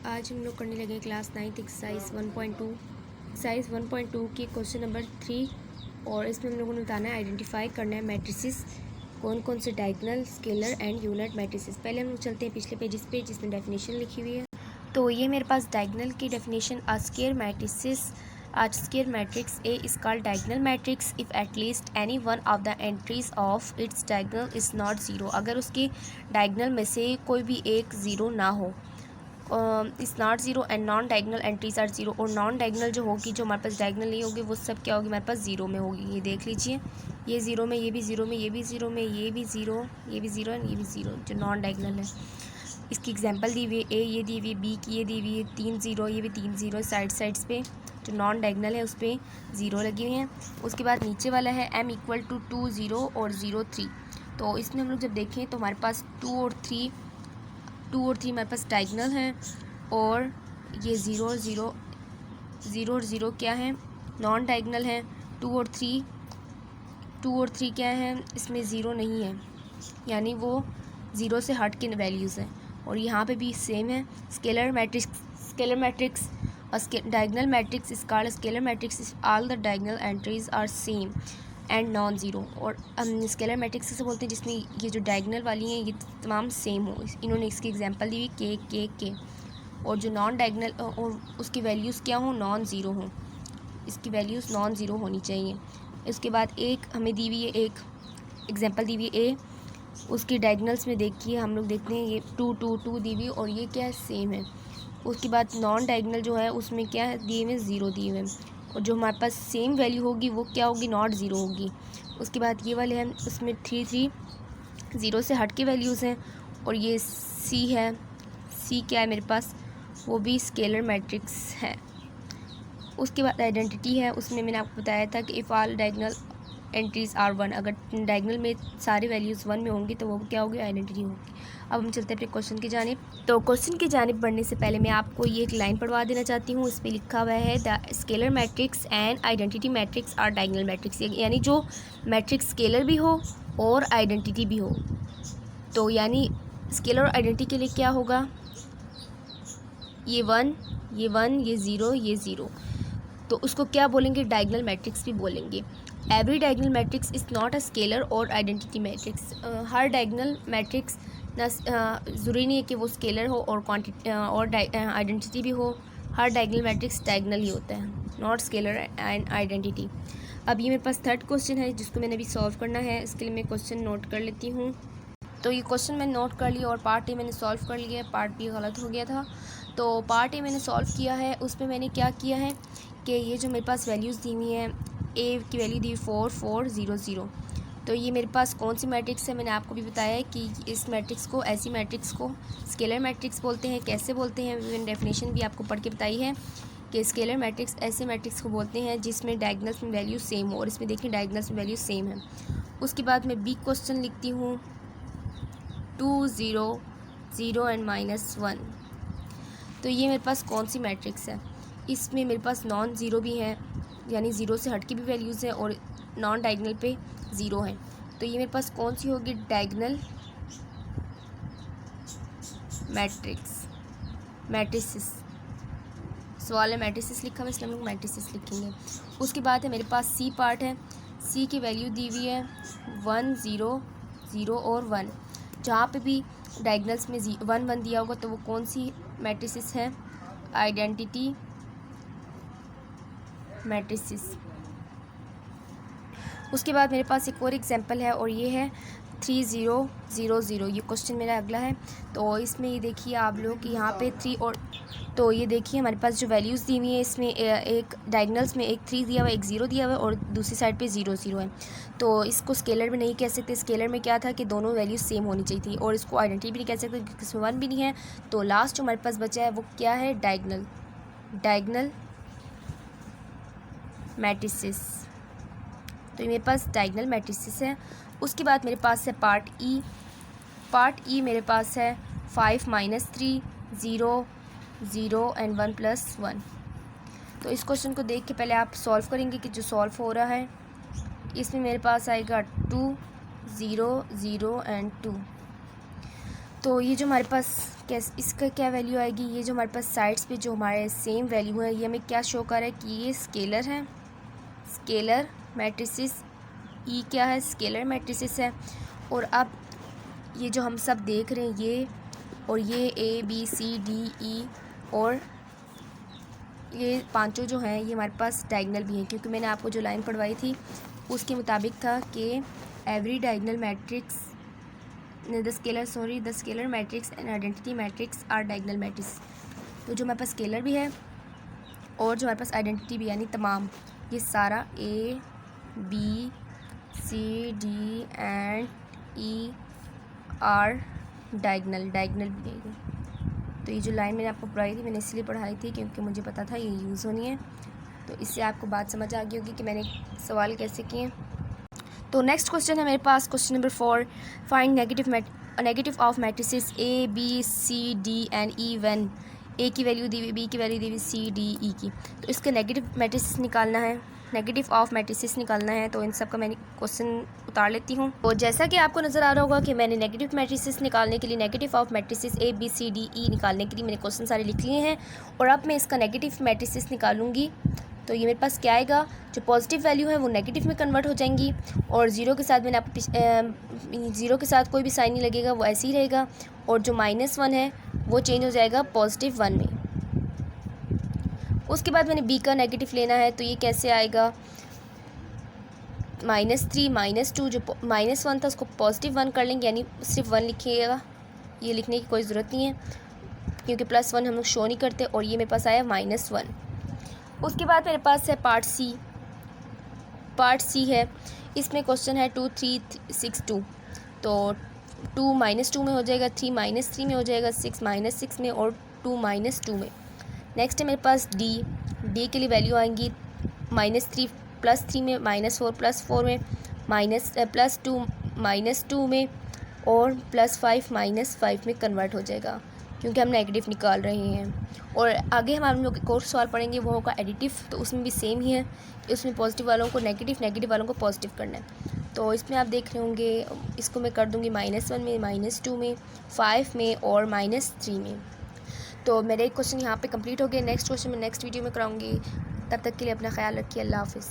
आज हम लोग करने लगे क्लास 9 एक्सरसाइज 1.2 एक्सरसाइज 1.2 की क्वेश्चन नंबर 3। और इसमें हम लोगों ने बताना है, आइडेंटिफाई करना है मैट्रिसेस कौन कौन से diagonal, scalar and unit matrices. पहले हम लोग चलते हैं पिछले पेजेस पे जिसमें डेफिनेशन लिखी हुई है। तो ये मेरे पास डायगोनल की definition, a square matrices A square matrix A is called diagonal matrix if at least any one of the entries of its diagonal is not zero। अगर उसकी डायगोनल में से कोई भी एक ज़ीरो ना हो, is not zero and non diagonal entries are zero. और नॉन डायगोनल जो होगी, जो हमारे पास डायगोनल नहीं होगी, वो सब क्या होगी, हमारे पास ज़ीरो में होगी। ये देख लीजिए, ये ज़ीरो में, ये भी ज़ीरो में, ये भी ज़ीरो में, ये भी ज़ीरो, ये भी ज़ीरो एंड ये भी ज़ीरो, जो नॉन डायगोनल है। इसकी एग्जांपल दी हुई है, ए ये दी हुई है, बी की ये दी हुई है, 3 ज़ीरो, ये भी 3 ज़ीरो साइड्स पे। जो नॉन डायगोनल है उस पर ज़ीरो लगी हुई हैं। उसके बाद नीचे वाला है m इक्वल टू 2 0 और 0 3। तो इसमें हम लोग जब देखें तो हमारे पास 2 और 3 हमारे पास डायगोनल हैं, और ये 0 और 0 क्या है, नॉन डायगोनल है। 2 और 3 क्या है, इसमें ज़ीरो नहीं है, यानी वो ज़ीरो से हट के वैल्यूज़ हैं। और यहाँ पे भी सेम है। Scalar matrix diagonal matrix is called scalar matrix all the diagonal entries are same and non zero. और हम स्केलर मैट्रिक्स से बोलते हैं जिसमें ये जो डायगोनल वाली हैं ये तमाम सेम हो। इन्होंने इसकी एग्जांपल दी हुई के। और जो नॉन डायगोनल और उसकी वैल्यूज़ क्या हो, नॉन ज़ीरो हों। इसकी वैल्यूज़ नॉन ज़ीरो होनी चाहिए। इसके बाद एक हमें दी हुई है, एक एग्जांपल दी हुई है ए, उसकी डायगोनल्स में देखिए, हम लोग देखते हैं ये 2 दी हुई और ये क्या है, सेम है। उसके बाद नॉन डायगोनल जो है उसमें क्या है, दिए हुए 0 दिए हुए, और जो हमारे पास सेम वैल्यू होगी वो क्या होगी, नॉट ज़ीरो होगी। उसके बाद ये वाले हैं, उसमें 3 ज़ीरो से हट के वैल्यूज़ हैं। और ये सी है, सी क्या है मेरे पास, वो भी स्केलर मैट्रिक्स है। उसके बाद आइडेंटिटी है, उसमें मैंने आपको बताया था कि if all diagonal entries are 1, अगर डायगोनल में सारे वैल्यूज़ 1 में होंगी तो वो क्या होगी, आइडेंटिटी होगी। अब हम चलते हैं अपने क्वेश्चन की जानिब। तो क्वेश्चन की जानिब बढ़ने से पहले मैं आपको ये एक लाइन पढ़वा देना चाहती हूँ। इस पर लिखा हुआ है, the scalar matrix and identity matrix are diagonal matrix, यानी जो मैट्रिक्स स्केलर भी हो और आइडेंटिटी भी हो। तो यानी स्केलर और आइडेंटिटी के लिए क्या होगा, ये 1, ये 0, ये 0, तो उसको क्या बोलेंगे, डायगोनल मैट्रिक्स भी बोलेंगे। Every diagonal matrix is not a scalar और आइडेंटिटी मैट्रिक्स। हर डायगोनल मैट्रिक्स ना ज़रूरी नहीं है कि वो स्केलर हो और क्वांटिटी और आइडेंटिटी भी हो। हर डायगोनल मैट्रिक्स डायगोनल ही होता है, नॉट स्केलर एंड आइडेंटिटी। अब ये मेरे पास थर्ड क्वेश्चन है जिसको मैंने अभी सॉल्व करना है। इसके लिए मैं क्वेश्चन नोट कर लेती हूँ। तो ये क्वेश्चन मैंने नोट कर लिया और पार्ट ए मैंने सॉल्व कर लिया है, पार्ट बी गलत हो गया था। तो पार्ट ए मैंने सॉल्व किया है, उसमें मैंने क्या किया है कि ये जो मेरे पास वैल्यूज़ दी हुई हैं, ए की वैल्यू दी 4 4 0 0। तो ये मेरे पास कौन सी मैट्रिक्स है, मैंने आपको भी बताया है कि इस मैट्रिक्स को, ऐसी मैट्रिक्स को स्केलर मैट्रिक्स बोलते हैं। कैसे बोलते हैं, मैंने डेफिनेशन भी आपको पढ़ के बताई है कि स्केलर मैट्रिक्स ऐसे मैट्रिक्स को बोलते हैं जिसमें डायगोनल्स में वैल्यू सेम हो। और इसमें देखिए डायगोनल्स में वैल्यू सेम है। उसके बाद मैं बी क्वेश्चन लिखती हूँ, 2 0 0 एंड -1। तो ये मेरे पास कौन सी मैट्रिक्स है, इसमें मेरे पास नॉन ज़ीरो भी है, यानी ज़ीरो से हट के भी वैल्यूज़ हैं, और नॉन डायगोनल पे ज़ीरो है। तो ये मेरे पास कौन सी होगी, डायगोनल मैट्रिसेस। सवाल है मैट्रिसेस लिखा हुआ, इसलिए हम लोग मैट्रिसेस लिखेंगे। उसके बाद है मेरे पास सी पार्ट है, सी की वैल्यू दी हुई है 1 0 0 और 1। जहाँ पे भी डायगोनल्स में 1 1 दिया होगा तो वो कौन सी मैट्रिसेस है, आइडेंटिटी मैट्रिसेस। उसके बाद मेरे पास एक और एग्जांपल है, और ये है 3 0 0 0। ये क्वेश्चन मेरा अगला है। तो इसमें ये देखिए आप लोग कि यहाँ पे 3 और, तो ये देखिए हमारे पास जो वैल्यूज़ दी हुई हैं, इसमें एक डायगोनल्स में एक 3 दिया हुआ है, एक 0 दिया हुआ है, और दूसरी साइड पे 0 0 है। तो इसको स्केलर में नहीं कह सकते। स्केलर में क्या था कि दोनों वैल्यूज़ सेम होनी चाहिए थी। और इसको आइडेंटिटी भी नहीं कह सकते क्योंकि इसमें 1 भी नहीं है। तो लास्ट जो हमारे पास बचा है वो क्या है, डायगोनल मैट्रिसेस। तो ये मेरे पास डायगोनल मैट्रिसेस है। उसके बाद मेरे पास है पार्ट ई मेरे पास है 5 -3 0 0 एंड 1 + 1। तो इस क्वेश्चन को देख के पहले आप सॉल्व करेंगे कि जो सॉल्व हो रहा है इसमें मेरे पास आएगा 2 0 0 एंड 2। तो ये जो हमारे पास कैस इसका क्या वैल्यू आएगी, ये जो हमारे पास साइड्स पे जो हमारे सेम वैल्यू है ये हमें क्या शो कर रहा है कि ये स्केलर है, स्केलर मैट्रिसेस, ई क्या है, स्केलर मैट्रिसेस है। और अब ये जो हम सब देख रहे हैं ये और ये ए बी सी डी ई और ये पांचों जो हैं ये हमारे पास डायगनल भी हैं, क्योंकि मैंने आपको जो लाइन पढ़वाई थी उसके मुताबिक था कि every diagonal matrix the scalar matrix and identity matrix are diagonal matrix. तो जो हमारे पास स्केलर भी है और जो हमारे पास आइडेंटिटी भी यानी तमाम ये सारा A B C D and E are diagonal भी है। तो ये जो लाइन मैंने आपको पढ़ाई थी मैंने इसलिए पढ़ाई थी क्योंकि मुझे पता था ये यूज़ होनी है, तो इससे आपको बात समझ आ गई होगी कि मैंने सवाल कैसे किए। तो नेक्स्ट क्वेश्चन है मेरे पास question number 4, find negative of matrices A B C D and E one A की वैल्यू दी हुई, बी की वैल्यू दी हुई, सी डी ई की। तो इसके नेगेटिव मैट्रिसेस निकालना है, नेगेटिव ऑफ मैट्रिसेस निकालना है। तो इन सब का मैंने क्वेश्चन उतार लेती हूँ। तो जैसा कि आपको नज़र आ रहा होगा कि मैंने नेगेटिव मैट्रिसेस निकालने के लिए, negative of matrices A B C D E निकालने के लिए मैंने क्वेश्चन सारे लिख लिए हैं। और अब मैं इसका नेगेटिव मैट्रिसेस निकालूंगी तो ये मेरे पास क्या आएगा, जो पॉजिटिव वैल्यू है वो नेगेटिव में कन्वर्ट हो जाएंगी और ज़ीरो के साथ मैंने आपको ज़ीरो के साथ कोई भी साइन नहीं लगेगा, वो ऐसे ही रहेगा। और जो -1 है वो चेंज हो जाएगा +1 में। उसके बाद मैंने बी का नेगेटिव लेना है, तो ये कैसे आएगा, -3 -2 जो -1 था उसको +1 कर लेंगे, यानी सिर्फ 1 लिखिएगा, ये लिखने की कोई ज़रूरत नहीं है क्योंकि +1 हम लोग शो नहीं करते। और ये मेरे पास आया -1। उसके बाद मेरे पास है पार्ट सी है, इसमें क्वेश्चन है 2 3 6 2। तो 2 -2 में हो जाएगा, 3 -3 में हो जाएगा, 6 -6 में और 2 -2 में। नेक्स्ट है मेरे पास डी के लिए वैल्यू आएंगी -3 +3 में, -4 +4 में, +2 -2 में और +5 -5 में कन्वर्ट हो जाएगा क्योंकि हम नेगेटिव निकाल रहे हैं। और आगे हम लोग एक और सवाल पढ़ेंगे वो होगा एडिटिव, तो उसमें भी सेम ही है, उसमें पॉजिटिव वालों को नेगेटिव, नेगेटिव वालों को पॉजिटिव करना है। तो इसमें आप देख रहे होंगे, इसको मैं कर दूँगी -1 में, -2 में, 5 में और -3 में। तो मेरे एक क्वेश्चन यहाँ पे कंप्लीट हो गए। नेक्स्ट क्वेश्चन मैं नेक्स्ट वीडियो में कराऊँगी। तब तक के लिए अपना ख्याल रखिए। अल्लाह हाफ़िज़।